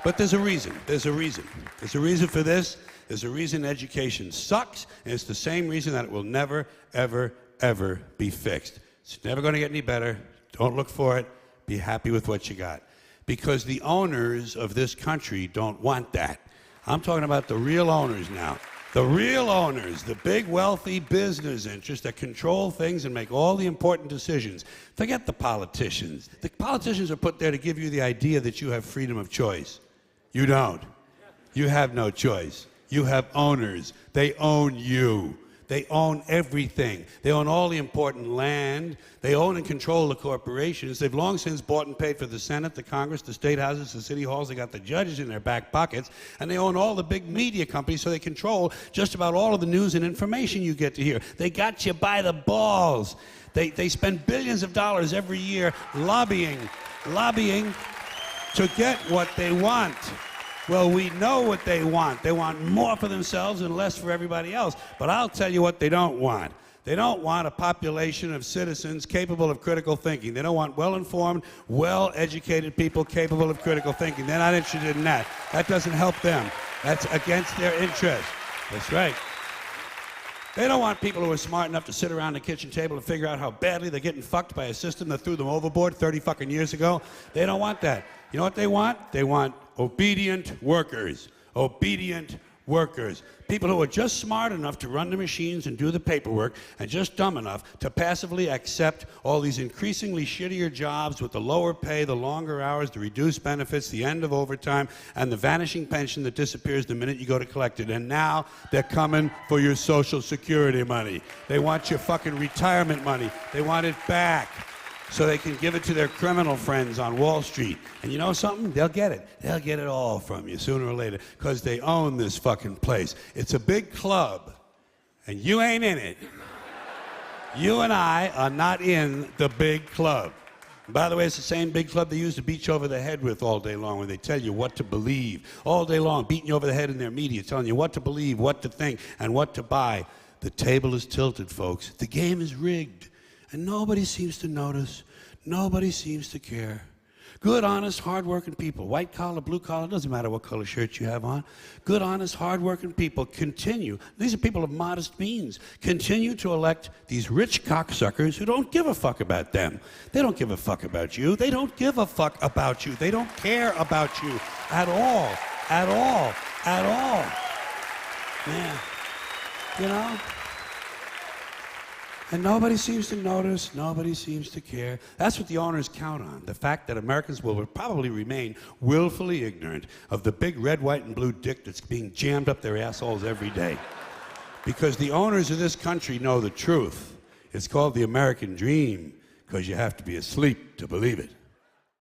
But there's a reason. There's a reason. There's a reason for this. There's a reason education sucks, and it's the same reason that it will never, ever, ever be fixed. It's never going to get any better. Don't look for it. Be happy with what you got. Because the owners of this country don't want that. I'm talking about the real owners now. The real owners, the big wealthy business interests that control things and make all the important decisions. Forget the politicians. The politicians are put there to give you the idea that you have freedom of choice. You don't. You have no choice. You have owners. They own you. They own everything. They own all the important land. They own and control the corporations. They've long since bought and paid for the Senate, the Congress, the state houses, the city halls. They got the judges in their back pockets. And they own all the big media companies, so they control just about all of the news and information you get to hear. They got you by the balls. They spend billions of dollars every year lobbying to get what they want. Well, we know what they want. They want more for themselves and less for everybody else. But I'll tell you what they don't want. They don't want a population of citizens capable of critical thinking. They don't want well-informed, well-educated people capable of critical thinking. They're not interested in that. That doesn't help them. That's against their interest. That's right. They don't want people who are smart enough to sit around the kitchen table and figure out how badly they're getting fucked by a system that threw them overboard 30 fucking years ago. They don't want that. You know what they want? They want obedient workers. Obedient workers. People who are just smart enough to run the machines and do the paperwork and just dumb enough to passively accept all these increasingly shittier jobs with the lower pay, the longer hours, the reduced benefits, the end of overtime, and the vanishing pension that disappears the minute you go to collect it. And now they're coming for your Social Security money. They want your fucking retirement money. They want it back, so they can give it to their criminal friends on Wall Street. And you know something? They'll get it. They'll get it all from you sooner or later, because they own this fucking place. It's a big club, and you ain't in it. You and I are not in the big club. And by the way, it's the same big club they use to beat you over the head with all day long when they tell you what to believe. All day long, beating you over the head in their media, telling you what to believe, what to think, and what to buy. The table is tilted, folks. The game is rigged. And nobody seems to notice. Nobody seems to care. Good, honest, hard-working people, white collar, blue collar, doesn't matter what color shirt you have on. Good, honest, hard-working people continue. These are people of modest means. Continue to elect these rich cocksuckers who don't give a fuck about them. They don't give a fuck about you. They don't give a fuck about you. They don't care about you at all. At all. At all. Yeah. You know? And nobody seems to notice, nobody seems to care. That's what the owners count on, the fact that Americans will probably remain willfully ignorant of the big red, white, and blue dick that's being jammed up their assholes every day. Because the owners of this country know the truth. It's called the American dream, because you have to be asleep to believe it.